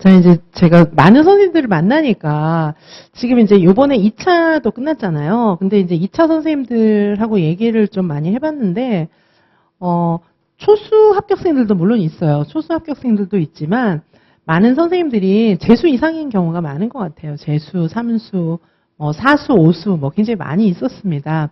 자, 이제 제가 많은 선생님들을 만나니까 지금 이제 요번에 2차도 끝났잖아요. 근데 이제 2차 선생님들하고 얘기를 좀 많이 해봤는데, 초수 합격생들도 물론 있어요. 초수 합격생들도 있지만, 많은 선생님들이 재수 이상인 경우가 많은 것 같아요. 재수, 삼수, 사수, 오수, 굉장히 많이 있었습니다.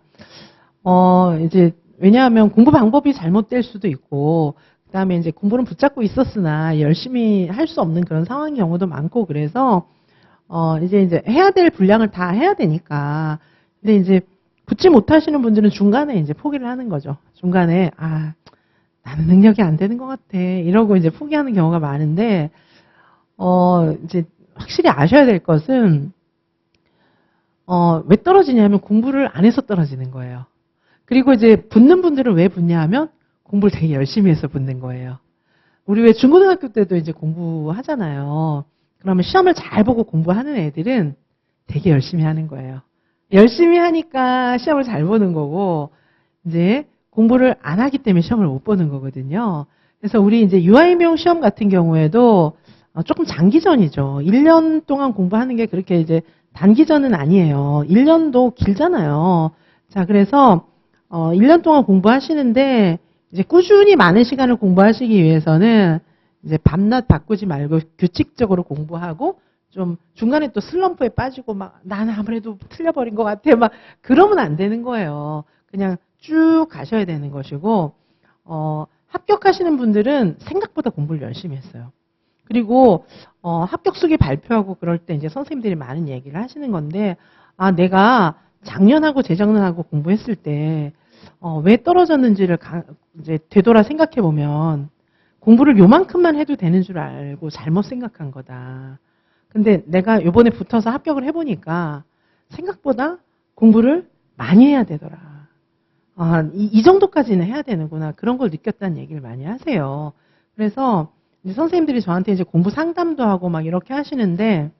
이제, 왜냐하면 공부 방법이 잘못될 수도 있고, 그 다음에 이제 공부는 붙잡고 있었으나 열심히 할 수 없는 그런 상황인 경우도 많고, 그래서, 이제 해야 될 분량을 다 해야 되니까. 근데 이제 붙지 못하시는 분들은 중간에 이제 포기를 하는 거죠. 중간에, 나는 능력이 안 되는 것 같아. 이러고 이제 포기하는 경우가 많은데, 이제 확실히 아셔야 될 것은, 왜 떨어지냐면 공부를 안 해서 떨어지는 거예요. 그리고 이제 붙는 분들은 왜 붙냐 하면 공부를 되게 열심히 해서 붙는 거예요. 우리 왜 중고등학교 때도 이제 공부하잖아요. 그러면 시험을 잘 보고 공부하는 애들은 되게 열심히 하는 거예요. 열심히 하니까 시험을 잘 보는 거고, 이제 공부를 안 하기 때문에 시험을 못 보는 거거든요. 그래서 우리 이제 유아인명 시험 같은 경우에도 조금 장기전이죠. 1년 동안 공부하는 게 그렇게 이제 단기전은 아니에요. 1년도 길잖아요. 자, 그래서 1년 동안 공부하시는데 이제 꾸준히 많은 시간을 공부하시기 위해서는 이제 밤낮 바꾸지 말고 규칙적으로 공부하고 좀 중간에 또 슬럼프에 빠지고 막 나는 아무래도 틀려버린 것 같아 막 그러면 안 되는 거예요. 그냥 쭉 가셔야 되는 것이고 합격하시는 분들은 생각보다 공부를 열심히 했어요. 그리고 합격수기 발표하고 그럴 때 이제 선생님들이 많은 얘기를 하시는 건데 내가 작년하고 재작년하고 공부했을 때 왜 떨어졌는지를 이제 되돌아 생각해 보면 공부를 요만큼만 해도 되는 줄 알고 잘못 생각한 거다. 근데 내가 요번에 붙어서 합격을 해보니까 생각보다 공부를 많이 해야 되더라. 이 정도까지는 해야 되는구나. 그런 걸 느꼈다는 얘기를 많이 하세요. 그래서 이제 선생님들이 저한테 이제 공부 상담도 하고 막 이렇게 하시는데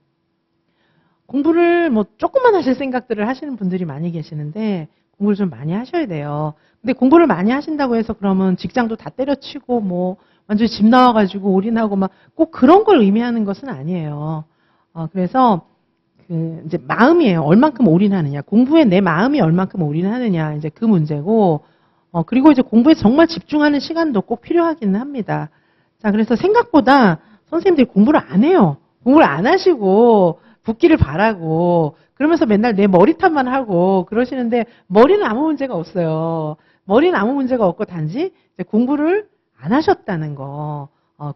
공부를 조금만 하실 생각들을 하시는 분들이 많이 계시는데 공부를 좀 많이 하셔야 돼요. 근데 공부를 많이 하신다고 해서 그러면 직장도 다 때려치고 완전히 집 나와가지고 올인하고 막 꼭 그런 걸 의미하는 것은 아니에요. 그래서 이제 마음이에요. 얼만큼 올인하느냐. 공부에 내 마음이 얼만큼 올인하느냐. 이제 그 문제고 그리고 이제 공부에 정말 집중하는 시간도 꼭 필요하기는 합니다. 자, 그래서 생각보다 선생님들이 공부를 안 해요. 공부를 안 하시고 붙기를 바라고 그러면서 맨날 내 머리 탓만 하고 그러시는데 머리는 아무 문제가 없어요. 머리는 아무 문제가 없고 단지 이제 공부를 안 하셨다는 거.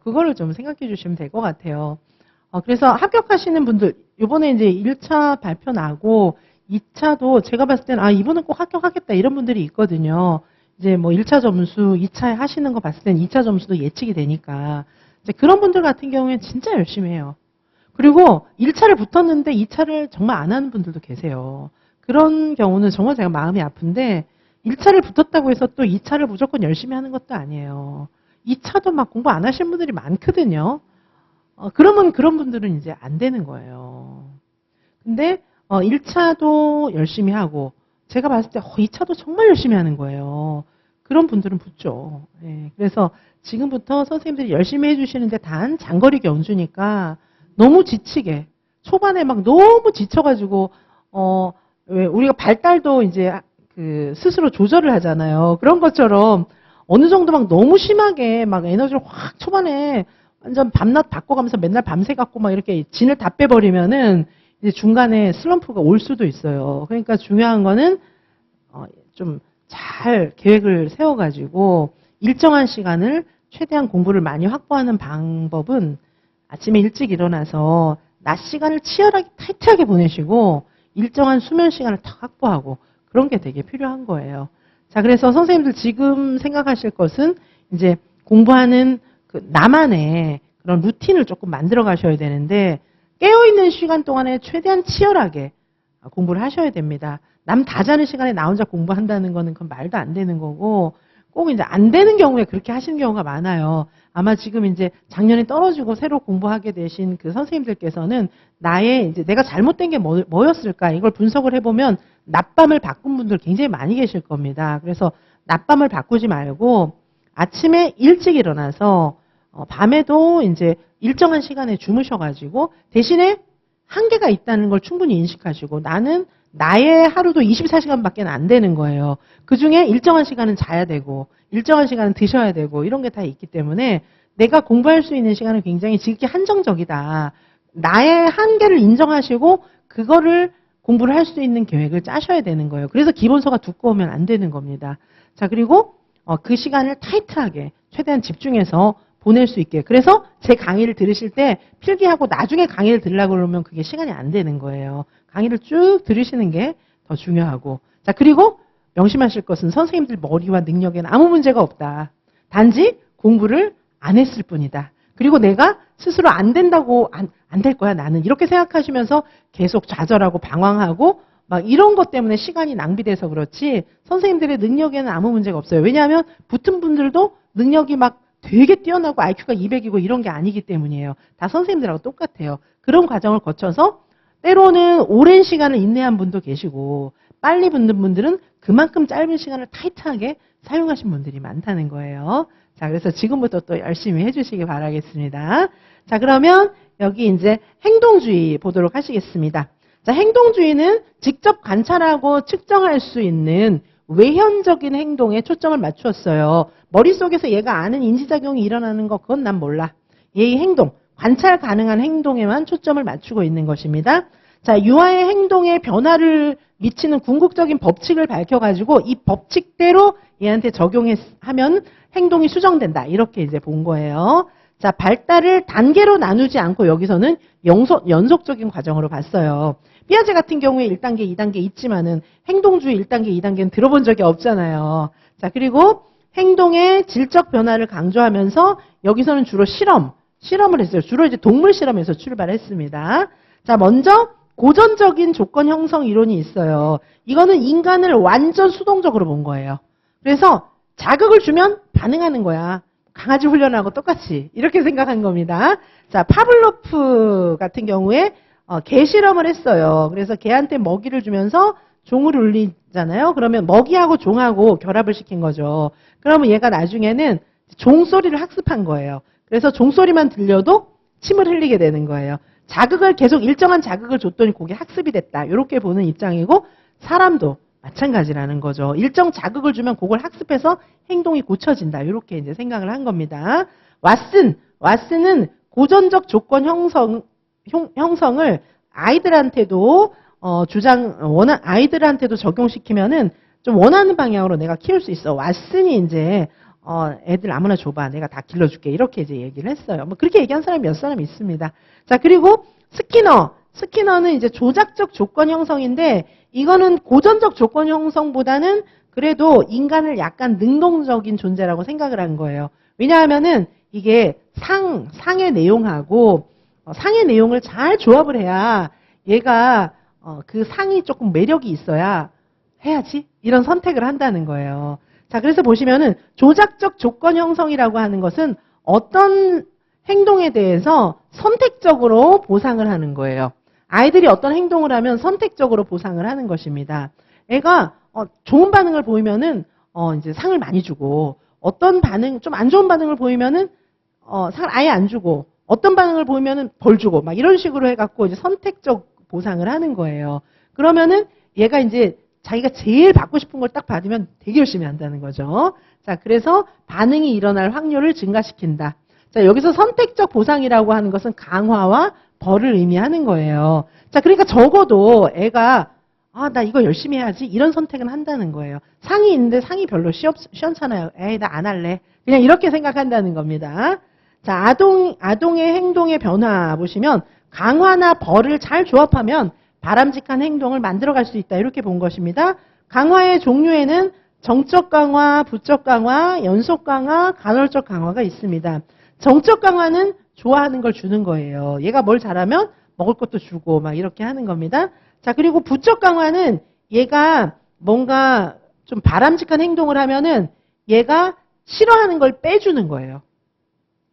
그거를 좀 생각해 주시면 될 것 같아요. 그래서 합격하시는 분들 이번에 이제 1차 발표 나고 2차도 제가 봤을 때는 이번은 꼭 합격하겠다 이런 분들이 있거든요. 이제 1차 점수, 2차 하시는 거 봤을 때는 2차 점수도 예측이 되니까 이제 그런 분들 같은 경우에는 진짜 열심히 해요. 그리고 1차를 붙었는데 2차를 정말 안 하는 분들도 계세요. 그런 경우는 정말 제가 마음이 아픈데 1차를 붙었다고 해서 또 2차를 무조건 열심히 하는 것도 아니에요. 2차도 막 공부 안 하시는 분들이 많거든요. 그러면 그런 분들은 이제 안 되는 거예요. 근데 1차도 열심히 하고 제가 봤을 때 2차도 정말 열심히 하는 거예요. 그런 분들은 붙죠. 네, 그래서 지금부터 선생님들이 열심히 해주시는데 단 장거리 경주니까 너무 지치게 초반에 막 너무 지쳐가지고 왜 우리가 발달도 이제 스스로 조절을 하잖아요. 그런 것처럼 어느 정도 막 너무 심하게 막 에너지를 확 초반에 완전 밤낮 바꿔가면서 맨날 밤새 갖고 막 이렇게 진을 다 빼버리면은 이제 중간에 슬럼프가 올 수도 있어요. 그러니까 중요한 거는 좀 잘 계획을 세워가지고 일정한 시간을 최대한 공부를 많이 확보하는 방법은 아침에 일찍 일어나서 낮 시간을 치열하게 타이트하게 보내시고 일정한 수면 시간을 탁 확보하고 그런 게 되게 필요한 거예요. 자, 그래서 선생님들 지금 생각하실 것은 이제 공부하는 나만의 그런 루틴을 조금 만들어 가셔야 되는데 깨어있는 시간 동안에 최대한 치열하게 공부를 하셔야 됩니다. 남 다 자는 시간에 나 혼자 공부한다는 거는 그건 말도 안 되는 거고 꼭 이제 안 되는 경우에 그렇게 하시는 경우가 많아요. 아마 지금 이제 작년에 떨어지고 새로 공부하게 되신 그 선생님들께서는 이제 내가 잘못된 게 뭐였을까 이걸 분석을 해보면 낮밤을 바꾼 분들 굉장히 많이 계실 겁니다. 그래서 낮밤을 바꾸지 말고 아침에 일찍 일어나서 밤에도 이제 일정한 시간에 주무셔가지고 대신에 한계가 있다는 걸 충분히 인식하시고 나는 나의 하루도 24시간밖에 안 되는 거예요. 그중에 일정한 시간은 자야 되고 일정한 시간은 드셔야 되고 이런 게 다 있기 때문에 내가 공부할 수 있는 시간은 굉장히 지극히 한정적이다. 나의 한계를 인정하시고 그거를 공부를 할 수 있는 계획을 짜셔야 되는 거예요. 그래서 기본서가 두꺼우면 안 되는 겁니다. 자, 그리고 그 시간을 타이트하게 최대한 집중해서 보낼 수 있게. 그래서 제 강의를 들으실 때 필기하고 나중에 강의를 들으려고 그러면 그게 시간이 안 되는 거예요. 강의를 쭉 들으시는 게 더 중요하고. 자, 그리고 명심하실 것은 선생님들 머리와 능력에는 아무 문제가 없다. 단지 공부를 안 했을 뿐이다. 그리고 내가 스스로 안 된다고 안 될 거야 나는 이렇게 생각하시면서 계속 좌절하고 방황하고 막 이런 것 때문에 시간이 낭비돼서 그렇지 선생님들의 능력에는 아무 문제가 없어요. 왜냐하면 붙은 분들도 능력이 막 되게 뛰어나고 IQ가 200이고 이런 게 아니기 때문이에요. 다 선생님들하고 똑같아요. 그런 과정을 거쳐서 때로는 오랜 시간을 인내한 분도 계시고 빨리 붙는 분들은 그만큼 짧은 시간을 타이트하게 사용하신 분들이 많다는 거예요. 자, 그래서 지금부터 또 열심히 해주시기 바라겠습니다. 자, 그러면 여기 이제 행동주의 보도록 하시겠습니다. 자, 행동주의는 직접 관찰하고 측정할 수 있는 외현적인 행동에 초점을 맞추었어요. 머릿속에서 얘가 아는 인지작용이 일어나는 거 그건 난 몰라. 얘의 행동, 관찰 가능한 행동에만 초점을 맞추고 있는 것입니다. 자, 유아의 행동에 변화를 미치는 궁극적인 법칙을 밝혀가지고 이 법칙대로 얘한테 적용하면 행동이 수정된다. 이렇게 이제 본 거예요. 자, 발달을 단계로 나누지 않고 여기서는 연속적인 과정으로 봤어요. 피아제 같은 경우에 1단계, 2단계 있지만은 행동주의 1단계, 2단계는 들어본 적이 없잖아요. 자, 그리고 행동의 질적 변화를 강조하면서 여기서는 주로 실험을 했어요. 주로 이제 동물 실험에서 출발했습니다. 자, 먼저 고전적인 조건 형성 이론이 있어요. 이거는 인간을 완전 수동적으로 본 거예요. 그래서 자극을 주면 반응하는 거야. 강아지 훈련하고 똑같이 이렇게 생각한 겁니다. 자, 파블로프 같은 경우에 개 실험을 했어요. 그래서 개한테 먹이를 주면서 종을 울리잖아요. 그러면 먹이하고 종하고 결합을 시킨 거죠. 그러면 얘가 나중에는 종소리를 학습한 거예요. 그래서 종소리만 들려도 침을 흘리게 되는 거예요. 자극을 계속 일정한 자극을 줬더니 그게 학습이 됐다. 이렇게 보는 입장이고 사람도 마찬가지라는 거죠. 일정 자극을 주면 그걸 학습해서 행동이 고쳐진다. 이렇게 이제 생각을 한 겁니다. 왓슨은 고전적 조건 형성을 아이들한테도 아이들한테도 적용시키면은 좀 원하는 방향으로 내가 키울 수 있어. 왓슨이 이제 애들 아무나 줘봐. 내가 다 길러줄게. 이렇게 이제 얘기를 했어요. 뭐 그렇게 얘기한 사람이 몇 사람 있습니다. 자, 그리고 스키너는 이제 조작적 조건 형성인데 이거는 고전적 조건 형성보다는 그래도 인간을 약간 능동적인 존재라고 생각을 한 거예요. 왜냐하면은 이게 상의 내용하고 상의 내용을 잘 조합을 해야 얘가 그 상이 조금 매력이 있어야 해야지 이런 선택을 한다는 거예요. 자, 그래서 보시면은 조작적 조건 형성이라고 하는 것은 어떤 행동에 대해서 선택적으로 보상을 하는 거예요. 아이들이 어떤 행동을 하면 선택적으로 보상을 하는 것입니다. 애가 좋은 반응을 보이면은 이제 상을 많이 주고 어떤 반응 좀 안 좋은 반응을 보이면은 상을 아예 안 주고 어떤 반응을 보이면은 벌 주고 막 이런 식으로 해갖고 이제 선택적 보상을 하는 거예요. 그러면은 얘가 이제 자기가 제일 받고 싶은 걸 딱 받으면 되게 열심히 한다는 거죠. 자, 그래서 반응이 일어날 확률을 증가시킨다. 자, 여기서 선택적 보상이라고 하는 것은 강화와 벌을 의미하는 거예요. 자, 그러니까 적어도 애가 나 이거 열심히 해야지 이런 선택은 한다는 거예요. 상이 있는데 상이 별로 시원찮아요. 에이, 나 안 할래. 그냥 이렇게 생각한다는 겁니다. 자, 아동의 행동의 변화 보시면 강화나 벌을 잘 조합하면 바람직한 행동을 만들어갈 수 있다. 이렇게 본 것입니다. 강화의 종류에는 정적 강화, 부적 강화, 연속 강화, 간헐적 강화가 있습니다. 정적 강화는 좋아하는 걸 주는 거예요. 얘가 뭘 잘하면 먹을 것도 주고 막 이렇게 하는 겁니다. 자, 그리고 부적 강화는 얘가 뭔가 좀 바람직한 행동을 하면은 얘가 싫어하는 걸 빼주는 거예요.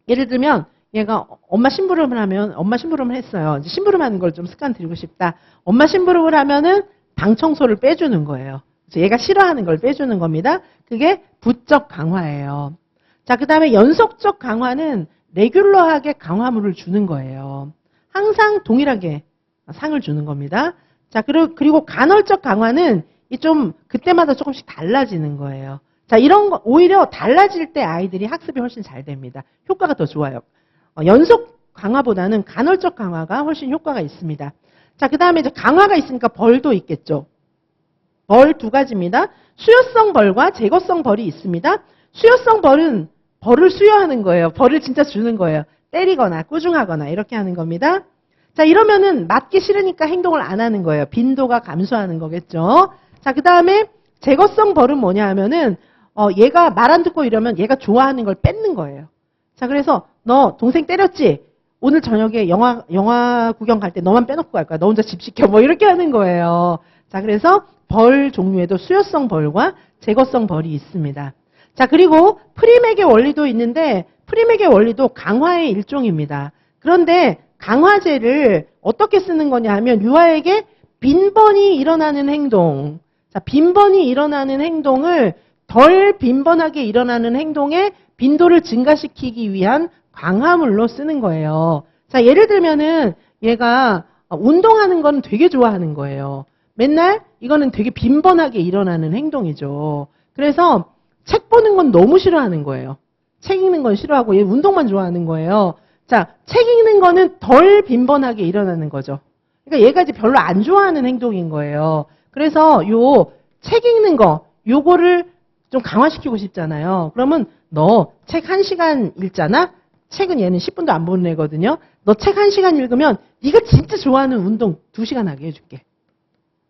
예를 들면 얘가 엄마 심부름을 했어요. 이제 심부름하는 걸 좀 습관 들이고 싶다. 엄마 심부름을 하면은 방 청소를 빼주는 거예요. 그래서 얘가 싫어하는 걸 빼주는 겁니다. 그게 부적 강화예요. 자, 그 다음에 연속적 강화는 레귤러하게 강화물을 주는 거예요. 항상 동일하게 상을 주는 겁니다. 자, 그리고 간헐적 강화는 좀 그때마다 조금씩 달라지는 거예요. 자, 이런 거 오히려 달라질 때 아이들이 학습이 훨씬 잘 됩니다. 효과가 더 좋아요. 연속 강화보다는 간헐적 강화가 훨씬 효과가 있습니다. 자, 그 다음에 이제 강화가 있으니까 벌도 있겠죠. 벌 두 가지입니다. 수요성 벌과 제거성 벌이 있습니다. 수요성 벌은 벌을 수요하는 거예요. 벌을 진짜 주는 거예요. 때리거나 꾸중하거나 이렇게 하는 겁니다. 자, 이러면은 맞기 싫으니까 행동을 안 하는 거예요. 빈도가 감소하는 거겠죠. 자, 그 다음에 제거성 벌은 뭐냐 하면은 얘가 말 안 듣고 이러면 얘가 좋아하는 걸 뺏는 거예요. 자, 그래서 너 동생 때렸지? 오늘 저녁에 영화 구경 갈 때 너만 빼놓고 갈 거야. 너 혼자 집 지켜. 뭐 이렇게 하는 거예요. 자, 그래서 벌 종류에도 수요성 벌과 제거성 벌이 있습니다. 자, 그리고 프리맥의 원리도 있는데 프리맥의 원리도 강화의 일종입니다. 그런데 강화제를 어떻게 쓰는 거냐 하면 유아에게 빈번히 일어나는 행동, 자, 빈번히 일어나는 행동을 덜 빈번하게 일어나는 행동의 빈도를 증가시키기 위한 강화물로 쓰는 거예요. 자, 예를 들면은 얘가 운동하는 건 되게 좋아하는 거예요. 맨날 이거는 되게 빈번하게 일어나는 행동이죠. 그래서 책 보는 건 너무 싫어하는 거예요. 책 읽는 건 싫어하고 얘 운동만 좋아하는 거예요. 자, 책 읽는 거는 덜 빈번하게 일어나는 거죠. 그러니까 얘가 이제 별로 안 좋아하는 행동인 거예요. 그래서 요 책 읽는 거, 요거를 좀 강화시키고 싶잖아요. 그러면 너 책 1시간 읽잖아? 책은 얘는 10분도 안 보는 애거든요. 너 책 1시간 읽으면 네가 진짜 좋아하는 운동 2시간 하게 해줄게.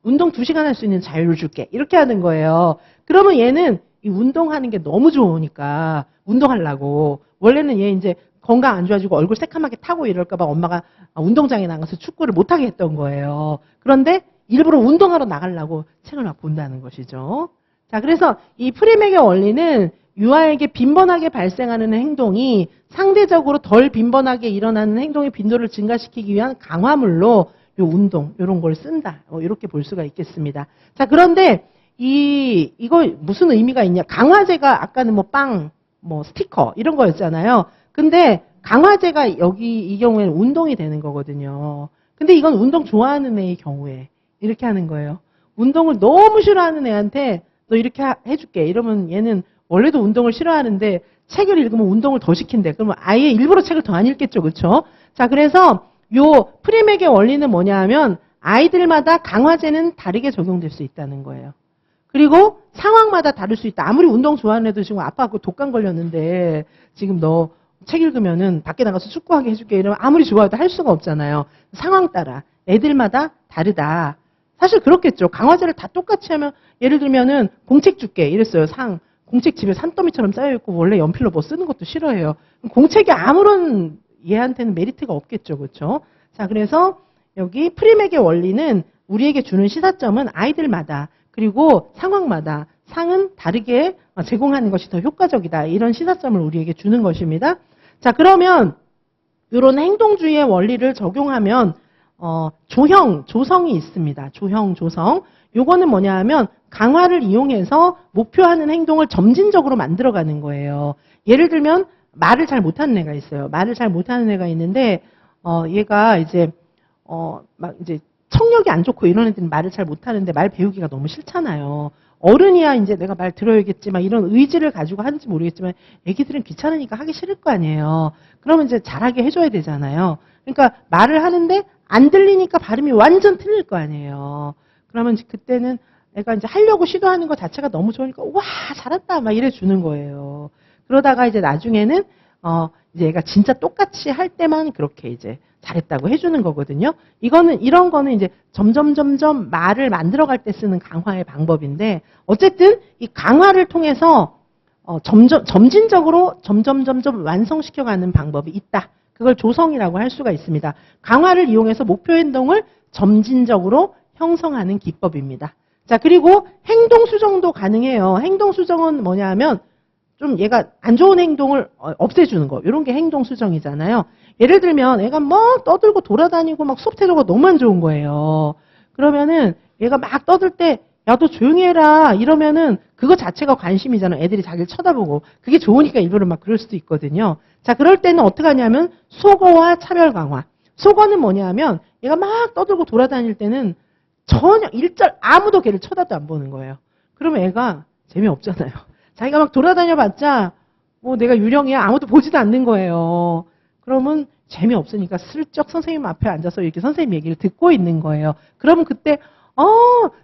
운동 2시간 할 수 있는 자유를 줄게. 이렇게 하는 거예요. 그러면 얘는 이 운동하는 게 너무 좋으니까 운동하려고. 원래는 얘 이제 건강 안 좋아지고 얼굴 새카맣게 타고 이럴까봐 엄마가 운동장에 나가서 축구를 못하게 했던 거예요. 그런데 일부러 운동하러 나가려고 책을 막 본다는 것이죠. 자, 그래서 이 프리맥의 원리는 유아에게 빈번하게 발생하는 행동이 상대적으로 덜 빈번하게 일어나는 행동의 빈도를 증가시키기 위한 강화물로 요 운동, 요런 걸 쓴다. 이렇게 볼 수가 있겠습니다. 자, 그런데 이거 무슨 의미가 있냐? 강화제가 아까는 뭐 빵, 뭐 스티커 이런 거였잖아요. 근데 강화제가 여기 이 경우에는 운동이 되는 거거든요. 근데 이건 운동 좋아하는 애의 경우에 이렇게 하는 거예요. 운동을 너무 싫어하는 애한테 너 이렇게 해줄게. 이러면 얘는 원래도 운동을 싫어하는데 책을 읽으면 운동을 더 시킨대. 그러면 아예 일부러 책을 더 안 읽겠죠. 그렇죠? 자, 그래서 요 프리맥의 원리는 뭐냐 하면 아이들마다 강화제는 다르게 적용될 수 있다는 거예요. 그리고 상황마다 다를 수 있다. 아무리 운동 좋아하는 애도 지금 아빠 그 독감 걸렸는데 지금 너 책 읽으면은 밖에 나가서 축구하게 해줄게 이러면 아무리 좋아해도 할 수가 없잖아요. 상황 따라 애들마다 다르다. 사실 그렇겠죠. 강화제를 다 똑같이 하면 예를 들면은 공책 줄게 이랬어요. 공책 집에 산더미처럼 쌓여있고 원래 연필로 뭐 쓰는 것도 싫어해요. 공책이 아무런 얘한테는 메리트가 없겠죠. 그렇죠? 자, 그래서 여기 프리맥의 원리는 우리에게 주는 시사점은 아이들마다 그리고 상황마다 상은 다르게 제공하는 것이 더 효과적이다. 이런 시사점을 우리에게 주는 것입니다. 자, 그러면 이런 행동주의의 원리를 적용하면 조성이 있습니다. 조성. 요거는 뭐냐 하면 강화를 이용해서 목표하는 행동을 점진적으로 만들어가는 거예요. 예를 들면 말을 잘 못하는 애가 있어요. 말을 잘 못하는 애가 있는데 얘가 이제 막 이제 청력이 안 좋고 이런 애들은 말을 잘 못하는데 말 배우기가 너무 싫잖아요. 어른이야 이제 내가 말 들어야겠지만 이런 의지를 가지고 하는지 모르겠지만 애기들은 귀찮으니까 하기 싫을 거 아니에요. 그러면 이제 잘하게 해줘야 되잖아요. 그러니까 말을 하는데 안 들리니까 발음이 완전 틀릴 거 아니에요. 그러면 이제 그때는 애가 이제 하려고 시도하는 것 자체가 너무 좋으니까 와 잘한다 막 이래 주는 거예요. 그러다가 이제 나중에는 이제 얘가 진짜 똑같이 할 때만 그렇게 이제 잘했다고 해주는 거거든요. 이런 거는 이제 점점 말을 만들어갈 때 쓰는 강화의 방법인데 어쨌든 이 강화를 통해서 점진적으로 점점 완성시켜가는 방법이 있다. 그걸 조성이라고 할 수가 있습니다. 강화를 이용해서 목표 행동을 점진적으로 형성하는 기법입니다. 자, 그리고 행동 수정도 가능해요. 행동 수정은 뭐냐 하면 좀 얘가 안 좋은 행동을 없애주는 거. 이런 게 행동 수정이잖아요. 예를 들면 애가 막 떠들고 돌아다니고 막 수업 태도가 너무 안 좋은 거예요. 그러면은 얘가 막 떠들 때 야, 너 조용히 해라. 이러면은 그거 자체가 관심이잖아. 애들이 자기를 쳐다보고. 그게 좋으니까 일부러 막 그럴 수도 있거든요. 자, 그럴 때는 어떻게 하냐면 속어와 차별 강화. 속어는 뭐냐면 얘가 막 떠들고 돌아다닐 때는 전혀 일절 아무도 걔를 쳐다도 안 보는 거예요. 그러면 애가 재미없잖아요. 자기가 막 돌아다녀봤자 뭐 내가 유령이야 아무도 보지도 않는 거예요. 그러면 재미없으니까 슬쩍 선생님 앞에 앉아서 이렇게 선생님 얘기를 듣고 있는 거예요. 그러면 그때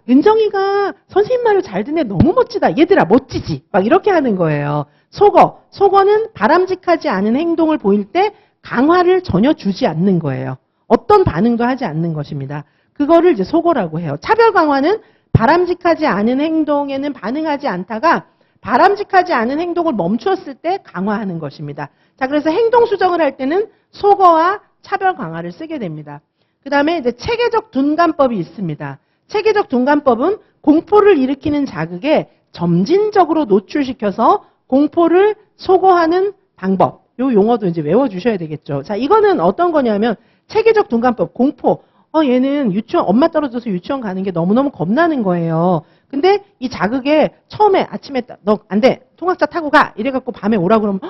은정이가 선생님 말을 잘 듣네. 너무 멋지다. 얘들아 멋지지. 막 이렇게 하는 거예요. 속어. 속어는 바람직하지 않은 행동을 보일 때 강화를 전혀 주지 않는 거예요. 어떤 반응도 하지 않는 것입니다. 그거를 이제 속어라고 해요. 차별 강화는 바람직하지 않은 행동에는 반응하지 않다가 바람직하지 않은 행동을 멈추었을 때 강화하는 것입니다. 자, 그래서 행동 수정을 할 때는 속어와 차별 강화를 쓰게 됩니다. 그 다음에 이제 체계적 둔감법이 있습니다. 체계적 둔감법은 공포를 일으키는 자극에 점진적으로 노출시켜서 공포를 소거하는 방법. 요 용어도 이제 외워주셔야 되겠죠. 자, 이거는 어떤 거냐면 체계적 둔감법, 공포. 얘는 유치원, 엄마 떨어져서 유치원 가는 게 너무너무 겁나는 거예요. 근데 이 자극에 처음에 아침에 너 안 돼. 통학차 타고 가. 이래갖고 밤에 오라 그러면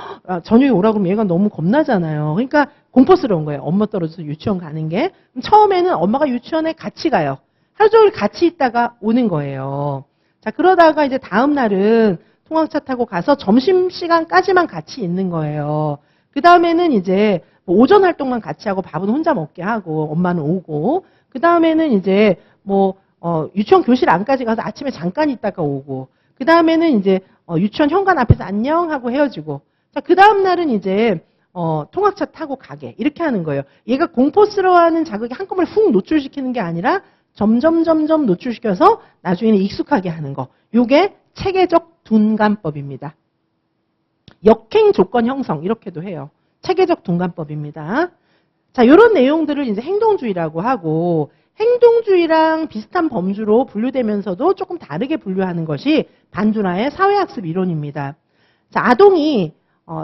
저녁에 오라 그러면 얘가 너무 겁나잖아요. 그러니까 공포스러운 거예요. 엄마 떨어져서 유치원 가는 게. 처음에는 엄마가 유치원에 같이 가요. 하루 종일 같이 있다가 오는 거예요. 자, 그러다가 이제 다음 날은 통학차 타고 가서 점심시간까지만 같이 있는 거예요. 그 다음에는 이제 오전 활동만 같이 하고 밥은 혼자 먹게 하고 엄마는 오고 그 다음에는 이제 유치원 교실 안까지 가서 아침에 잠깐 있다가 오고 그 다음에는 이제 유치원 현관 앞에서 안녕 하고 헤어지고 자, 그 다음 날은 이제 통학차 타고 가게 이렇게 하는 거예요. 얘가 공포스러워하는 자극이 한꺼번에 훅 노출시키는 게 아니라 점점 노출시켜서 나중에는 익숙하게 하는 거. 요게 체계적 둔감법입니다. 역행 조건 형성 이렇게도 해요. 체계적 둔감법입니다. 자, 이런 내용들을 이제 행동주의라고 하고 행동주의랑 비슷한 범주로 분류되면서도 조금 다르게 분류하는 것이 반준화의 사회학습 이론입니다. 자, 아동이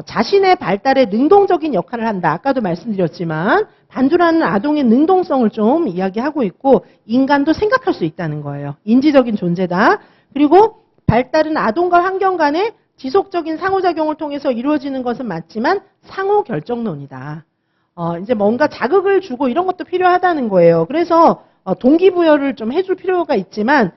자신의 발달에 능동적인 역할을 한다. 아까도 말씀드렸지만 반준화는 아동의 능동성을 좀 이야기하고 있고 인간도 생각할 수 있다는 거예요. 인지적인 존재다. 그리고 발달은 아동과 환경 간의 지속적인 상호작용을 통해서 이루어지는 것은 맞지만 상호결정론이다. 이제 뭔가 자극을 주고 이런 것도 필요하다는 거예요. 그래서 동기부여를 좀 해줄 필요가 있지만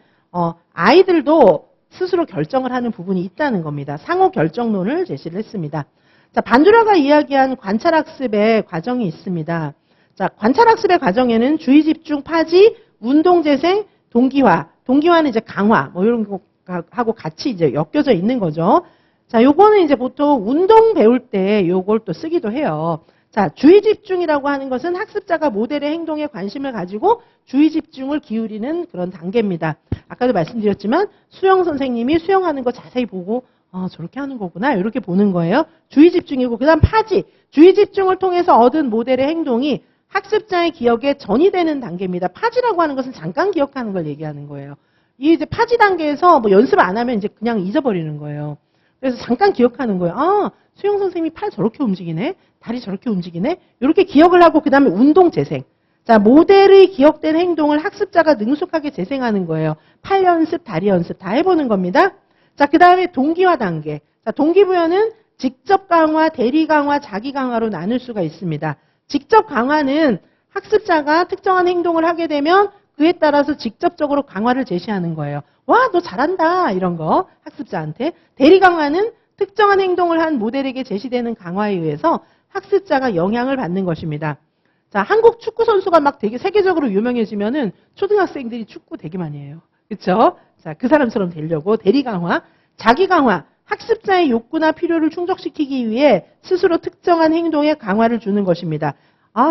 아이들도 스스로 결정을 하는 부분이 있다는 겁니다. 상호결정론을 제시를 했습니다. 자, 반준화가 이야기한 관찰학습의 과정이 있습니다. 자, 관찰학습의 과정에는 주의집중, 파지, 운동재생, 동기화. 동기화는 이제 강화, 이런 거하고 같이 이제 엮여져 있는 거죠. 자, 요거는 이제 보통 운동 배울 때 요걸 또 쓰기도 해요. 자, 주의집중이라고 하는 것은 학습자가 모델의 행동에 관심을 가지고 주의집중을 기울이는 그런 단계입니다. 아까도 말씀드렸지만 수영 선생님이 수영하는 거 자세히 보고 저렇게 하는 거구나 이렇게 보는 거예요. 주의집중이고 그 다음 파지. 주의집중을 통해서 얻은 모델의 행동이 학습자의 기억에 전이되는 단계입니다. 파지라고 하는 것은 잠깐 기억하는 걸 얘기하는 거예요. 이 이제 파지 단계에서 연습 안 하면 이제 그냥 잊어버리는 거예요. 그래서 잠깐 기억하는 거예요. 수영 선생님이 팔 저렇게 움직이네. 다리 저렇게 움직이네. 이렇게 기억을 하고 그 다음에 운동 재생. 자, 모델의 기억된 행동을 학습자가 능숙하게 재생하는 거예요. 팔 연습, 다리 연습 다 해보는 겁니다. 자, 그 다음에 동기화 단계. 자, 동기부여는 직접 강화, 대리 강화, 자기 강화로 나눌 수가 있습니다. 직접 강화는 학습자가 특정한 행동을 하게 되면 그에 따라서 직접적으로 강화를 제시하는 거예요. 와, 너 잘한다. 이런 거 학습자한테. 대리 강화는 특정한 행동을 한 모델에게 제시되는 강화에 의해서 학습자가 영향을 받는 것입니다. 자, 한국 축구 선수가 막 되게 세계적으로 유명해지면은 초등학생들이 축구 되게 많이 해요. 그렇죠? 자, 그 사람처럼 되려고 대리 강화, 자기 강화, 학습자의 욕구나 필요를 충족시키기 위해 스스로 특정한 행동에 강화를 주는 것입니다.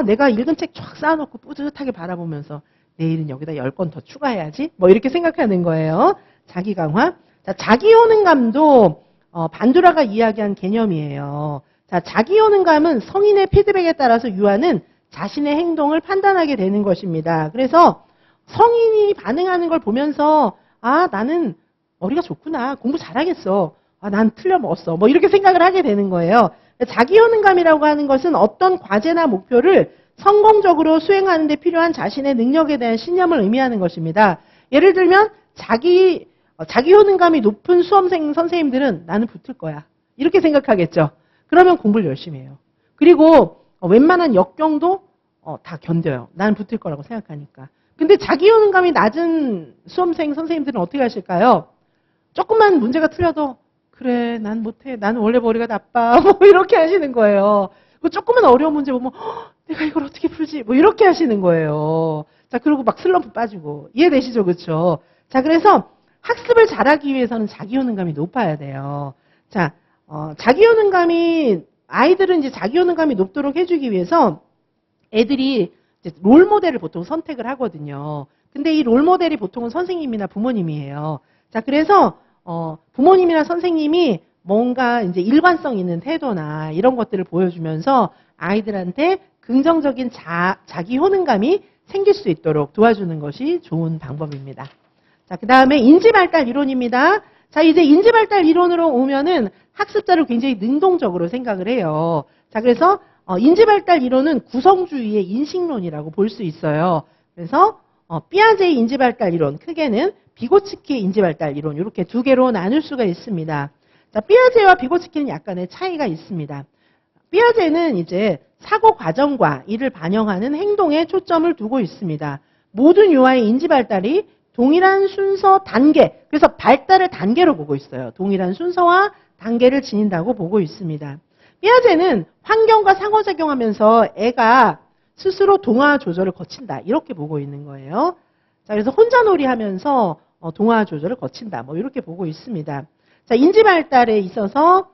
내가 읽은 책 쫙 쌓아놓고 뿌듯하게 바라보면서 내일은 여기다 10권 더 추가해야지. 이렇게 생각하는 거예요. 자기 강화. 자, 자기 효능감도 반두라가 이야기한 개념이에요. 자, 자기 효능감은 성인의 피드백에 따라서 유아는 자신의 행동을 판단하게 되는 것입니다. 그래서 성인이 반응하는 걸 보면서 나는 머리가 좋구나. 공부 잘하겠어. 난 틀려먹었어. 이렇게 생각을 하게 되는 거예요. 자기 효능감이라고 하는 것은 어떤 과제나 목표를 성공적으로 수행하는 데 필요한 자신의 능력에 대한 신념을 의미하는 것입니다. 예를 들면 자기 효능감이 높은 수험생 선생님들은 나는 붙을 거야. 이렇게 생각하겠죠. 그러면 공부를 열심히 해요. 그리고 웬만한 역경도 다 견뎌요. 나는 붙을 거라고 생각하니까. 근데 자기 효능감이 낮은 수험생 선생님들은 어떻게 하실까요? 조금만 문제가 틀려도 그래 난 못해. 나는 원래 머리가 나빠. 뭐 이렇게 하시는 거예요. 조금만 어려운 문제 보면 내가 이걸 어떻게 풀지? 뭐 이렇게 하시는 거예요. 자, 그리고 막 슬럼프 빠지고. 이해되시죠? 그렇죠? 자, 그래서 학습을 잘하기 위해서는 자기 효능감이 높아야 돼요. 자, 아이들은 이제 자기 효능감이 높도록 해주기 위해서 애들이 이제 롤 모델을 보통 선택을 하거든요. 근데 이 롤 모델이 보통은 선생님이나 부모님이에요. 자, 그래서 부모님이나 선생님이 뭔가 이제 일관성 있는 태도나 이런 것들을 보여주면서 아이들한테 긍정적인 자기 효능감이 생길 수 있도록 도와주는 것이 좋은 방법입니다. 자, 그 다음에 인지발달 이론입니다. 자, 이제 인지발달 이론으로 오면은 학습자를 굉장히 능동적으로 생각을 해요. 자, 그래서 인지발달 이론은 구성주의의 인식론이라고 볼 수 있어요. 그래서 피아제의 인지발달 이론, 크게는 비고츠키의 인지발달 이론 이렇게 두 개로 나눌 수가 있습니다. 자, 피아제와 비고츠키는 약간의 차이가 있습니다. 피아제는 이제 사고 과정과 이를 반영하는 행동에 초점을 두고 있습니다. 모든 유아의 인지발달이 동일한 순서, 단계, 그래서 발달을 단계로 보고 있어요. 동일한 순서와 단계를 지닌다고 보고 있습니다. 피아제는 환경과 상호작용하면서 애가 스스로 동화 조절을 거친다. 이렇게 보고 있는 거예요. 자, 그래서 혼자놀이 하면서 동화 조절을 거친다. 뭐 이렇게 보고 있습니다. 자, 인지발달에 있어서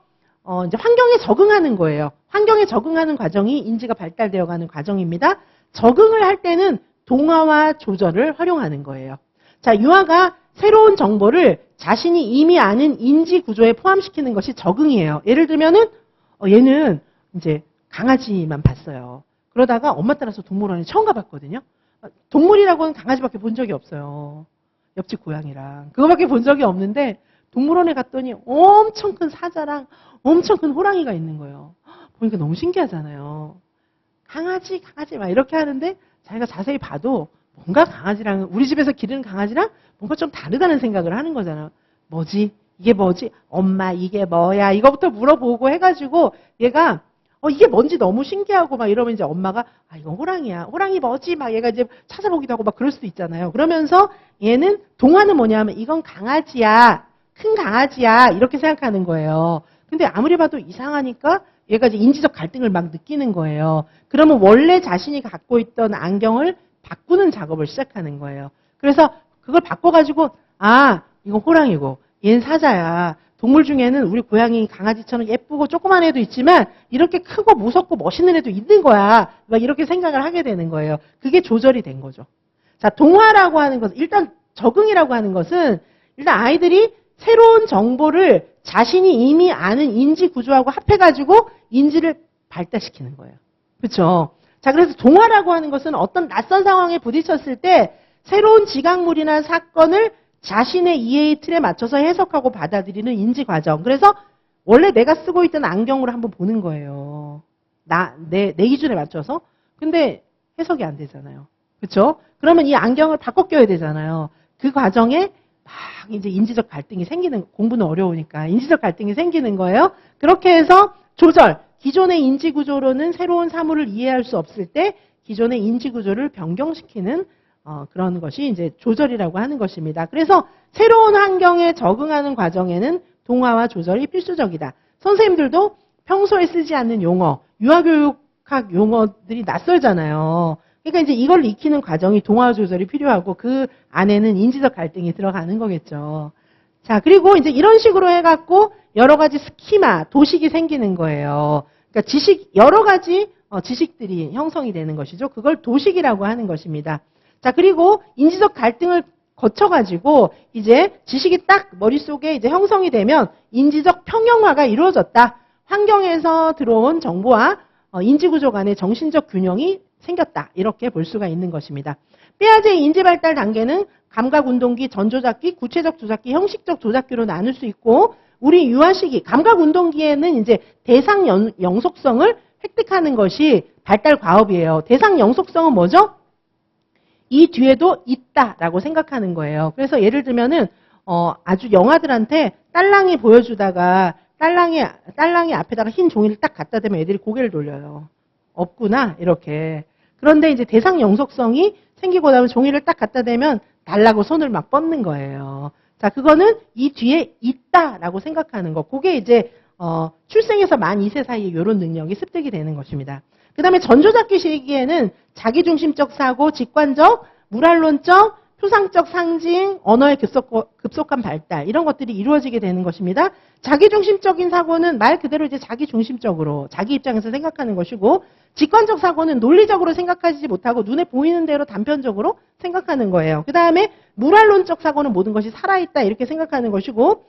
이제 환경에 적응하는 거예요. 환경에 적응하는 과정이 인지가 발달되어 가는 과정입니다. 적응을 할 때는 동화와 조절을 활용하는 거예요. 자, 유아가 새로운 정보를 자신이 이미 아는 인지 구조에 포함시키는 것이 적응이에요. 예를 들면은 얘는 이제 강아지만 봤어요. 그러다가 엄마 따라서 동물원에 처음 가봤거든요. 동물이라고는 강아지밖에 본 적이 없어요. 옆집 고양이랑 그거밖에 본 적이 없는데 동물원에 갔더니 엄청 큰 사자랑 엄청 큰 호랑이가 있는 거예요. 보니까 너무 신기하잖아요. 강아지 막 이렇게 하는데 자기가 자세히 봐도 뭔가 강아지랑 우리 집에서 기르는 강아지랑 뭔가 좀 다르다는 생각을 하는 거잖아요. 뭐지? 이게 뭐지? 엄마 이게 뭐야? 이거부터 물어보고 해가지고 얘가 이게 뭔지 너무 신기하고 막 이러면 이제 엄마가 이건 호랑이야. 호랑이 뭐지? 막 얘가 이제 찾아보기도 하고 막 그럴 수도 있잖아요. 그러면서 얘는 동화는 뭐냐면 이건 강아지야. 큰 강아지야. 이렇게 생각하는 거예요. 근데 아무리 봐도 이상하니까 얘가 이제 인지적 갈등을 막 느끼는 거예요. 그러면 원래 자신이 갖고 있던 안경을 바꾸는 작업을 시작하는 거예요. 그래서 그걸 바꿔가지고 이건 호랑이고 얘는 사자야. 동물 중에는 우리 고양이 강아지처럼 예쁘고 조그만 애도 있지만 이렇게 크고 무섭고 멋있는 애도 있는 거야. 막 이렇게 생각을 하게 되는 거예요. 그게 조절이 된 거죠. 자, 동화라고 하는 것은 일단 적응이라고 하는 것은 일단 아이들이 새로운 정보를 자신이 이미 아는 인지 구조하고 합해가지고 인지를 발달시키는 거예요. 그렇죠? 자, 그래서 동화라고 하는 것은 어떤 낯선 상황에 부딪혔을 때 새로운 지각물이나 사건을 자신의 이해의 틀에 맞춰서 해석하고 받아들이는 인지 과정. 그래서 원래 내가 쓰고 있던 안경으로 한번 보는 거예요. 내 기준에 맞춰서. 근데 해석이 안 되잖아요. 그렇죠? 그러면 이 안경을 바꿔 껴야 되잖아요. 그 과정에 막 이제 인지적 갈등이 공부는 어려우니까 인지적 갈등이 생기는 거예요. 그렇게 해서 조절. 기존의 인지 구조로는 새로운 사물을 이해할 수 없을 때 기존의 인지 구조를 변경시키는 그런 것이 이제 조절이라고 하는 것입니다. 그래서 새로운 환경에 적응하는 과정에는 동화와 조절이 필수적이다. 선생님들도 평소에 쓰지 않는 용어, 유아교육학 용어들이 낯설잖아요. 그러니까 이제 이걸 익히는 과정이 동화와 조절이 필요하고 그 안에는 인지적 갈등이 들어가는 거겠죠. 자, 그리고 이제 이런 식으로 해갖고 여러 가지 스키마, 도식이 생기는 거예요. 그러니까 여러 가지 지식들이 형성이 되는 것이죠. 그걸 도식이라고 하는 것입니다. 자, 그리고 인지적 갈등을 거쳐가지고 이제 지식이 딱 머릿속에 이제 형성이 되면 인지적 평형화가 이루어졌다. 환경에서 들어온 정보와 인지구조 간의 정신적 균형이 생겼다. 이렇게 볼 수가 있는 것입니다. 피아제의 인지발달 단계는 감각운동기, 전조작기, 구체적 조작기, 형식적 조작기로 나눌 수 있고 우리 유아시기, 감각운동기에는 이제 대상 영속성을 획득하는 것이 발달 과업이에요. 대상 영속성은 뭐죠? 이 뒤에도 있다라고 생각하는 거예요. 그래서 예를 들면은 아주 영아들한테 딸랑이 보여주다가 딸랑이 앞에다가 흰 종이를 딱 갖다 대면 애들이 고개를 돌려요. 없구나 이렇게. 그런데 이제 대상 영속성이 생기고 나면 종이를 딱 갖다 대면 달라고 손을 막 뻗는 거예요. 자, 그거는 이 뒤에 있다라고 생각하는 거. 그게 이제 출생에서 만 2세 사이에 이런 능력이 습득이 되는 것입니다. 그 다음에 전조잡기 시기에는 자기중심적 사고, 직관적, 물활론적, 표상적 상징, 언어의 급속한 발달 이런 것들이 이루어지게 되는 것입니다. 자기중심적인 사고는 말 그대로 이제 자기중심적으로 자기 입장에서 생각하는 것이고 직관적 사고는 논리적으로 생각하지 못하고 눈에 보이는 대로 단편적으로 생각하는 거예요. 그 다음에 물활론적 사고는 모든 것이 살아있다 이렇게 생각하는 것이고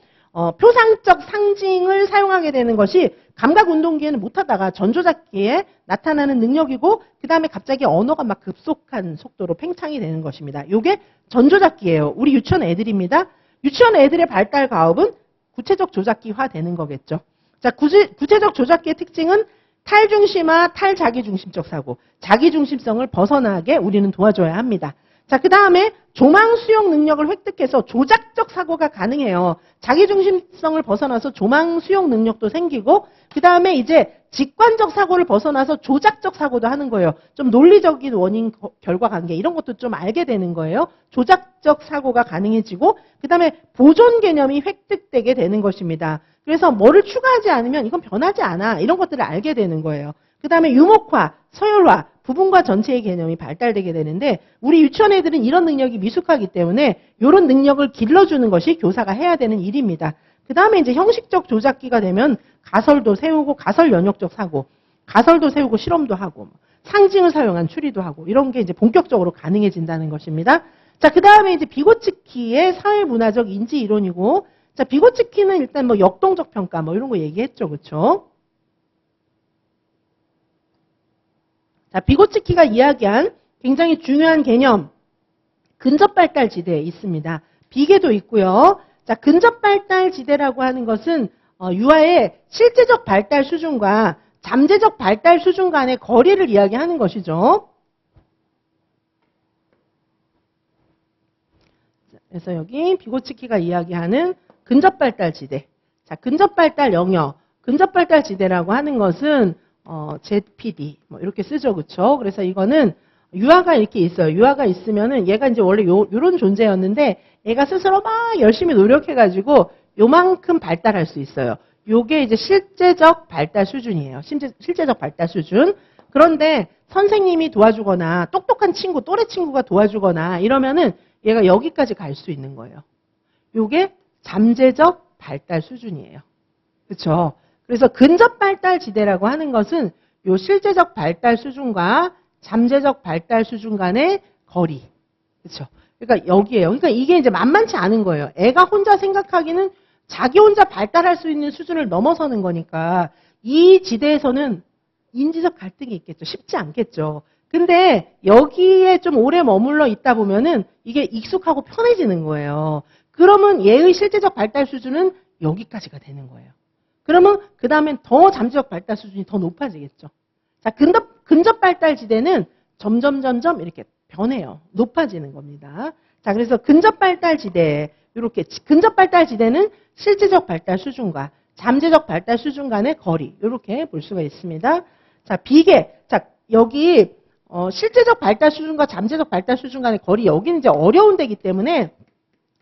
표상적 상징을 사용하게 되는 것이 감각운동기에는 못하다가 전조잡기에 나타나는 능력이고 그 다음에 갑자기 언어가 막 급속한 속도로 팽창이 되는 것입니다. 이게 전조잡기예요. 우리 유치원 애들입니다. 유치원 애들의 발달 과업은 구체적 조잡기화 되는 거겠죠. 자, 구체적 조잡기의 특징은 탈중심화, 탈자기중심적 사고, 자기중심성을 벗어나게 우리는 도와줘야 합니다. 자, 그 다음에 조망 수용 능력을 획득해서 조작적 사고가 가능해요. 자기중심성을 벗어나서 조망 수용 능력도 생기고 그 다음에 이제 직관적 사고를 벗어나서 조작적 사고도 하는 거예요. 좀 논리적인 원인 결과 관계 이런 것도 좀 알게 되는 거예요. 조작적 사고가 가능해지고 그 다음에 보존 개념이 획득되게 되는 것입니다. 그래서 뭐를 추가하지 않으면 이건 변하지 않아 이런 것들을 알게 되는 거예요. 그 다음에 유목화, 서열화, 부분과 전체의 개념이 발달되게 되는데 우리 유치원 애들은 이런 능력이 미숙하기 때문에 이런 능력을 길러주는 것이 교사가 해야 되는 일입니다. 그 다음에 이제 형식적 조작기가 되면 가설도 세우고 가설 연역적 사고, 가설도 세우고 실험도 하고 상징을 사용한 추리도 하고 이런 게 이제 본격적으로 가능해진다는 것입니다. 자, 그 다음에 이제 비고츠키의 사회문화적 인지 이론이고 자, 비고츠키는 일단 뭐 역동적 평가 뭐 이런 거 얘기했죠. 그렇죠? 자, 비고츠키가 이야기한 굉장히 중요한 개념, 근접발달 지대에 있습니다. 비계도 있고요. 자, 근접발달 지대라고 하는 것은 유아의 실제적 발달 수준과 잠재적 발달 수준 간의 거리를 이야기하는 것이죠. 그래서 여기 비고츠키가 이야기하는 근접발달 지대. 자, 근접발달 영역, 근접발달 지대라고 하는 것은 ZPD 뭐 이렇게 쓰죠, 그렇죠? 그래서 이거는 유아가 이렇게 있어요. 유아가 있으면은 얘가 이제 원래 요런 존재였는데 얘가 스스로 막 열심히 노력해가지고 요만큼 발달할 수 있어요. 요게 이제 실제적 발달 수준이에요. 실제적 발달 수준. 그런데 선생님이 도와주거나 똑똑한 친구, 또래 친구가 도와주거나 이러면은 얘가 여기까지 갈 수 있는 거예요. 요게 잠재적 발달 수준이에요. 그렇죠? 그래서 근접 발달 지대라고 하는 것은 요 실제적 발달 수준과 잠재적 발달 수준 간의 거리. 그렇죠? 그러니까 여기에요. 그러니까 이게 이제 만만치 않은 거예요. 애가 혼자 생각하기는 자기 혼자 발달할 수 있는 수준을 넘어서는 거니까 이 지대에서는 인지적 갈등이 있겠죠. 쉽지 않겠죠. 근데 여기에 좀 오래 머물러 있다 보면은 이게 익숙하고 편해지는 거예요. 그러면 얘의 실제적 발달 수준은 여기까지가 되는 거예요. 그러면 그 다음엔 더 잠재적 발달 수준이 더 높아지겠죠. 자, 근접 발달 지대는 점점 이렇게 변해요. 높아지는 겁니다. 자, 그래서 근접 발달 지대, 이렇게 근접 발달 지대는 실제적 발달 수준과 잠재적 발달 수준 간의 거리, 이렇게 볼 수가 있습니다. 자, 비계. 자, 여기 실제적 발달 수준과 잠재적 발달 수준 간의 거리, 여기는 이제 어려운 데기 때문에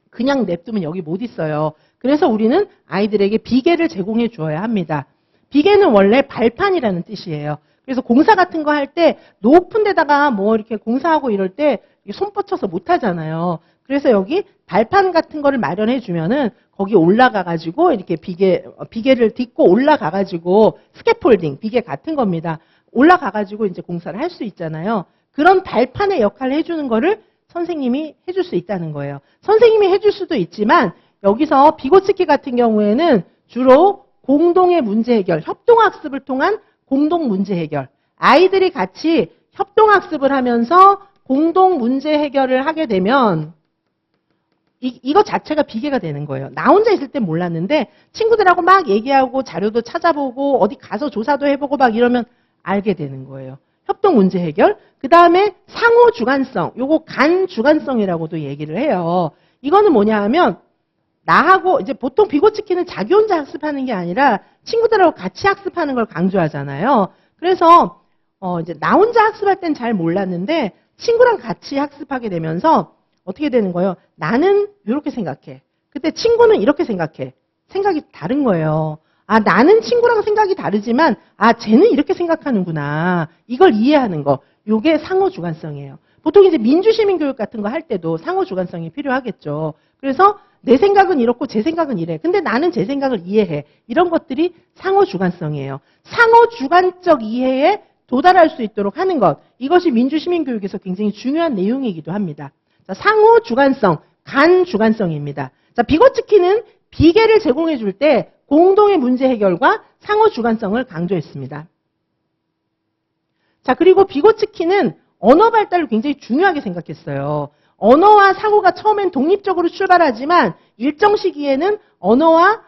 그냥 냅두면 여기 못 있어요. 그래서 우리는 아이들에게 비계를 제공해 주어야 합니다. 비계는 원래 발판이라는 뜻이에요. 그래서 공사 같은 거 할 때 높은 데다가 뭐 이렇게 공사하고 이럴 때 손 뻗쳐서 못 하잖아요. 그래서 여기 발판 같은 거를 마련해 주면은 거기 올라가 가지고 이렇게 비계를 딛고 올라가 가지고 스캐폴딩, 비계 같은 겁니다. 올라가 가지고 이제 공사를 할 수 있잖아요. 그런 발판의 역할을 해 주는 거를 선생님이 해줄 수 있다는 거예요. 선생님이 해줄 수도 있지만 여기서 비고츠키 같은 경우에는 주로 공동의 문제 해결, 협동학습을 통한 공동 문제 해결. 아이들이 같이 협동학습을 하면서 공동 문제 해결을 하게 되면 이거 자체가 비계가 되는 거예요. 나 혼자 있을 땐 몰랐는데 친구들하고 막 얘기하고 자료도 찾아보고 어디 가서 조사도 해보고 막 이러면 알게 되는 거예요. 협동 문제 해결. 그 다음에 상호 주관성. 요거 간 주관성이라고도 얘기를 해요. 이거는 뭐냐 하면 나하고 이제 보통 비고치키는 자기 혼자 학습하는 게 아니라 친구들하고 같이 학습하는 걸 강조하잖아요. 그래서 이제 나 혼자 학습할 땐 잘 몰랐는데 친구랑 같이 학습하게 되면서 어떻게 되는 거예요? 나는 이렇게 생각해. 그때 친구는 이렇게 생각해. 생각이 다른 거예요. 아, 나는 친구랑 생각이 다르지만 아, 쟤는 이렇게 생각하는구나. 이걸 이해하는 거. 요게 상호 주관성이에요. 보통 이제 민주시민 교육 같은 거 할 때도 상호 주관성이 필요하겠죠. 그래서 내 생각은 이렇고 제 생각은 이래. 근데 나는 제 생각을 이해해. 이런 것들이 상호 주관성이에요. 상호 주관적 이해에 도달할 수 있도록 하는 것. 이것이 민주시민 교육에서 굉장히 중요한 내용이기도 합니다. 자, 상호 주관성, 간 주관성입니다. 자, 비고치키는 비계를 제공해 줄 때 공동의 문제 해결과 상호 주관성을 강조했습니다. 자, 그리고 비고치키는 언어 발달을 굉장히 중요하게 생각했어요. 언어와 사고가 처음엔 독립적으로 출발하지만 일정 시기에는 언어와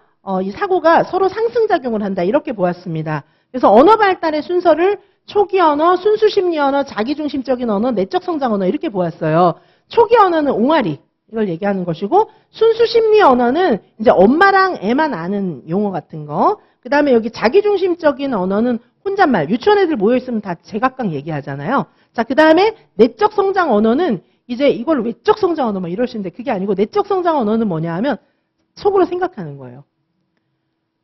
이 사고가 서로 상승작용을 한다. 이렇게 보았습니다. 그래서 언어 발달의 순서를 초기 언어, 순수 심리 언어, 자기중심적인 언어, 내적 성장 언어 이렇게 보았어요. 초기 언어는 옹알이 이걸 얘기하는 것이고 순수 심리 언어는 이제 엄마랑 애만 아는 용어 같은 거. 그 다음에 여기 자기중심적인 언어는 혼잣말. 유치원 애들 모여있으면 다 제각각 얘기하잖아요. 자, 그 다음에 내적 성장 언어는 이제 이걸 외적 성장 언어 뭐 이러시는데 그게 아니고 내적 성장 언어는 뭐냐 하면 속으로 생각하는 거예요.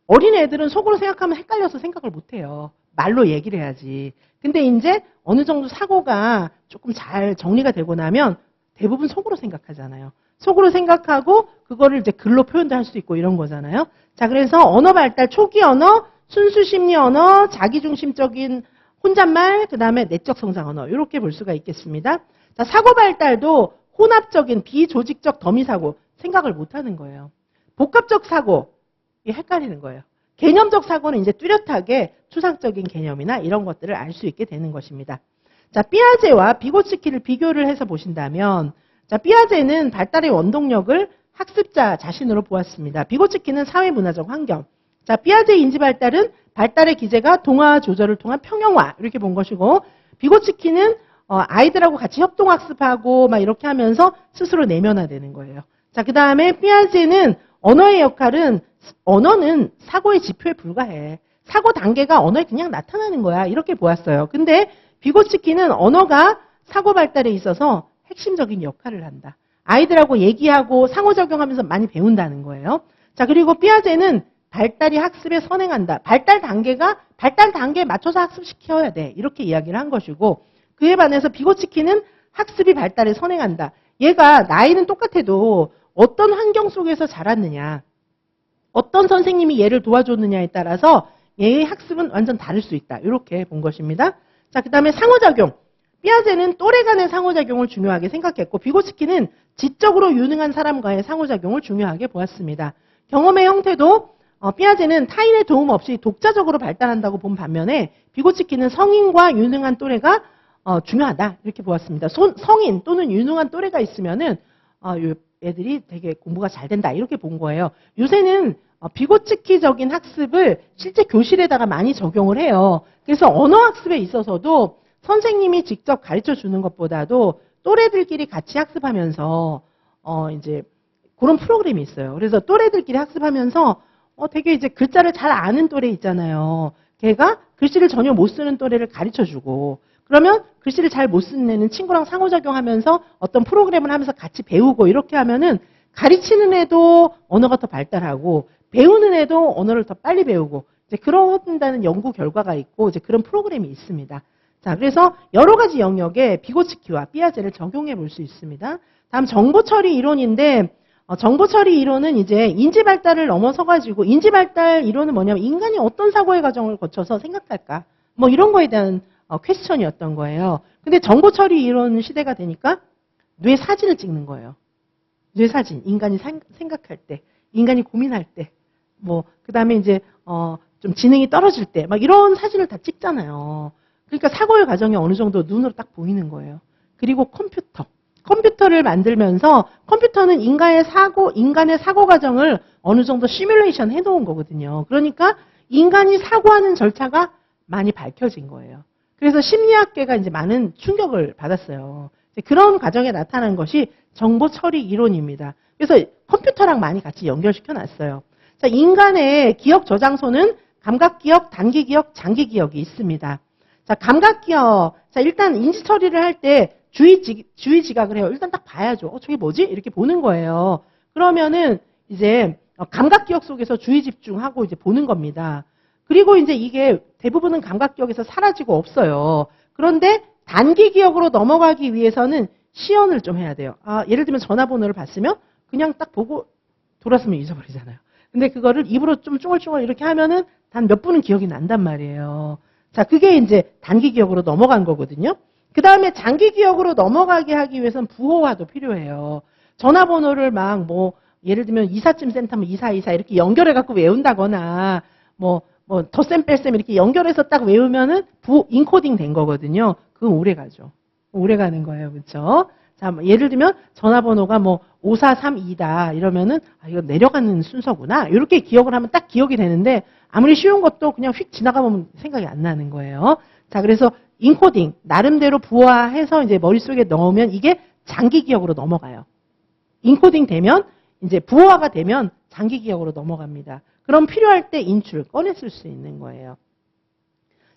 어린 애들은 속으로 생각하면 헷갈려서 생각을 못해요. 말로 얘기를 해야지. 근데 이제 어느 정도 사고가 조금 잘 정리가 되고 나면 대부분 속으로 생각하잖아요. 속으로 생각하고 그거를 이제 글로 표현도 할 수 있고 이런 거잖아요. 자, 그래서 언어 발달 초기 언어, 순수 심리 언어, 자기중심적인 혼잣말, 그 다음에 내적 성장 언어 이렇게 볼 수가 있겠습니다. 자, 사고 발달도 혼합적인 비조직적 더미 사고 생각을 못하는 거예요. 복합적 사고 이게 헷갈리는 거예요. 개념적 사고는 이제 뚜렷하게 추상적인 개념이나 이런 것들을 알 수 있게 되는 것입니다. 자, 피아제와 비고치키를 비교를 해서 보신다면 자, 피아제는 발달의 원동력을 학습자 자신으로 보았습니다. 비고치키는 사회문화적 환경. 자, 피아제 인지 발달은 발달의 기제가 동화 조절을 통한 평형화 이렇게 본 것이고 비고치키는 아이들하고 같이 협동학습하고 막 이렇게 하면서 스스로 내면화되는 거예요. 자, 그 다음에 피아제는 언어의 역할은 언어는 사고의 지표에 불과해. 사고 단계가 언어에 그냥 나타나는 거야. 이렇게 보았어요. 근데 비고치키는 언어가 사고 발달에 있어서 핵심적인 역할을 한다. 아이들하고 얘기하고 상호작용하면서 많이 배운다는 거예요. 자, 그리고 피아제는 발달이 학습에 선행한다. 발달 단계에 맞춰서 학습시켜야 돼. 이렇게 이야기를 한 것이고 그에 반해서 비고치키는 학습이 발달에 선행한다. 얘가 나이는 똑같아도 어떤 환경 속에서 자랐느냐, 어떤 선생님이 얘를 도와줬느냐에 따라서 얘의 학습은 완전 다를 수 있다. 이렇게 본 것입니다. 자, 그 다음에 상호작용. 피아제는 또래 간의 상호작용을 중요하게 생각했고 비고치키는 지적으로 유능한 사람과의 상호작용을 중요하게 보았습니다. 경험의 형태도 피아제는 타인의 도움 없이 독자적으로 발달한다고 본 반면에 비고치키는 성인과 유능한 또래가 중요하다 이렇게 보았습니다. 성인 또는 유능한 또래가 있으면은 애들이 되게 공부가 잘 된다 이렇게 본 거예요. 요새는 비고치키적인 학습을 실제 교실에다가 많이 적용을 해요. 그래서 언어 학습에 있어서도 선생님이 직접 가르쳐 주는 것보다도 또래들끼리 같이 학습하면서 이제 그런 프로그램이 있어요. 그래서 또래들끼리 학습하면서 되게 이제 글자를 잘 아는 또래 있잖아요. 걔가 글씨를 전혀 못 쓰는 또래를 가르쳐 주고 그러면 글씨를 잘 못 쓰는 애는 친구랑 상호작용하면서 어떤 프로그램을 하면서 같이 배우고 이렇게 하면은 가르치는 애도 언어가 더 발달하고 배우는 애도 언어를 더 빨리 배우고 이제 그런다는 연구 결과가 있고 이제 그런 프로그램이 있습니다. 자, 그래서 여러 가지 영역에 비고치키와 피아제를 적용해 볼 수 있습니다. 다음 정보처리 이론인데 정보처리 이론은 이제 인지발달을 넘어서 가지고 인지발달 이론은 뭐냐면 인간이 어떤 사고의 과정을 거쳐서 생각할까 뭐 이런 거에 대한 퀘스천이었던 거예요. 근데 정보처리 이론 시대가 되니까 뇌 사진을 찍는 거예요. 뇌 사진, 인간이 생각할 때, 인간이 고민할 때, 뭐 그다음에 이제 좀 지능이 떨어질 때 막 이런 사진을 다 찍잖아요. 그러니까 사고의 과정이 어느 정도 눈으로 딱 보이는 거예요. 그리고 컴퓨터를 만들면서 컴퓨터는 인간의 사고 과정을 어느 정도 시뮬레이션 해놓은 거거든요. 그러니까 인간이 사고하는 절차가 많이 밝혀진 거예요. 그래서 심리학계가 이제 많은 충격을 받았어요. 그런 과정에 나타난 것이 정보 처리 이론입니다. 그래서 컴퓨터랑 많이 같이 연결시켜 놨어요. 자, 인간의 기억 저장소는 감각 기억, 단기 기억, 장기 기억이 있습니다. 자, 감각 기억. 자, 일단 인지 처리를 할 때 주의 지각을 해요. 일단 딱 봐야죠. 저게 뭐지? 이렇게 보는 거예요. 그러면은 이제 감각 기억 속에서 주의 집중하고 이제 보는 겁니다. 그리고 이제 이게 대부분은 감각 기억에서 사라지고 없어요. 그런데 단기 기억으로 넘어가기 위해서는 시연을 좀 해야 돼요. 예를 들면 전화번호를 봤으면 그냥 딱 보고 돌았으면 잊어버리잖아요. 근데 그거를 입으로 좀 쫑얼쫑얼 이렇게 하면은 단 몇 분은 기억이 난단 말이에요. 자, 그게 이제 단기 기억으로 넘어간 거거든요. 그 다음에 장기 기억으로 넘어가게 하기 위해서는 부호화도 필요해요. 전화번호를 막 예를 들면 이삿짐 센터면 2424 이렇게 연결해 갖고 외운다거나 덧셈 뺄셈 이렇게 연결해서 딱 외우면은 인코딩 된 거거든요. 그건 오래 가죠. 오래 가는 거예요. 그렇죠? 자, 예를 들면 전화번호가 5432다 이러면은 이거 내려가는 순서구나. 이렇게 기억을 하면 딱 기억이 되는데 아무리 쉬운 것도 그냥 휙 지나가면 생각이 안 나는 거예요. 자, 그래서 인코딩 나름대로 부화해서 이제 머릿속에 넣으면 이게 장기 기억으로 넘어가요. 인코딩 되면 이제 부호화가 되면 장기 기억으로 넘어갑니다. 그럼 필요할 때 인출 꺼내 쓸 수 있는 거예요.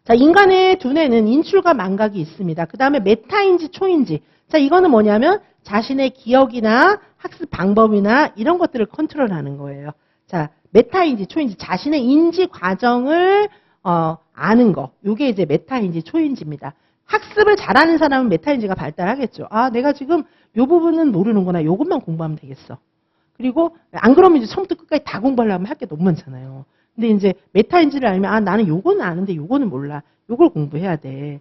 자, 인간의 두뇌는 인출과 망각이 있습니다. 그 다음에 메타인지 초인지. 자, 이거는 뭐냐면 자신의 기억이나 학습 방법이나 이런 것들을 컨트롤하는 거예요. 자, 메타인지 초인지 자신의 인지 과정을 아는 거. 이게 이제 메타인지 초인지입니다. 학습을 잘하는 사람은 메타인지가 발달하겠죠. 내가 지금 이 부분은 모르는구나. 이것만 공부하면 되겠어. 그리고 안 그러면 이제 처음부터 끝까지 다 공부하려면 할 게 너무 많잖아요. 근데 이제 메타인지를 알면 나는 요거는 아는데 요거는 몰라. 요걸 공부해야 돼.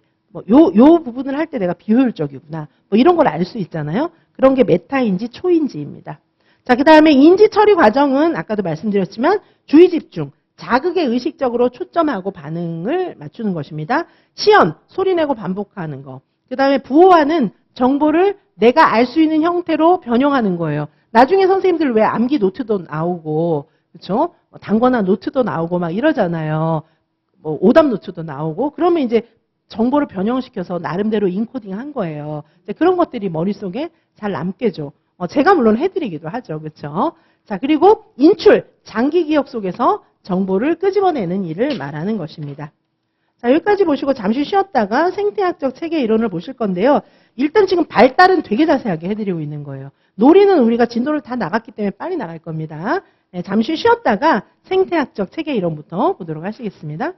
요 부분을 할 때 내가 비효율적이구나. 이런 걸 알 수 있잖아요. 그런 게 메타인지 초인지입니다. 자, 그다음에 인지 처리 과정은 아까도 말씀드렸지만 주의 집중, 자극에 의식적으로 초점하고 반응을 맞추는 것입니다. 시연, 소리내고 반복하는 거. 그다음에 부호화는 정보를 내가 알 수 있는 형태로 변형하는 거예요. 나중에 선생님들 왜 암기 노트도 나오고, 그렇죠? 단권화 노트도 나오고 막 이러잖아요. 오답 노트도 나오고, 그러면 이제 정보를 변형시켜서 나름대로 인코딩 한 거예요. 그런 것들이 머릿속에 잘 남게죠. 제가 물론 해드리기도 하죠. 그렇죠? 자, 그리고 인출, 장기 기억 속에서 정보를 끄집어내는 일을 말하는 것입니다. 자, 여기까지 보시고 잠시 쉬었다가 생태학적 체계 이론을 보실 건데요. 일단 지금 발달은 되게 자세하게 해드리고 있는 거예요. 놀이는 우리가 진도를 다 나갔기 때문에 빨리 나갈 겁니다. 네, 잠시 쉬었다가 생태학적 체계 이론부터 보도록 하시겠습니다.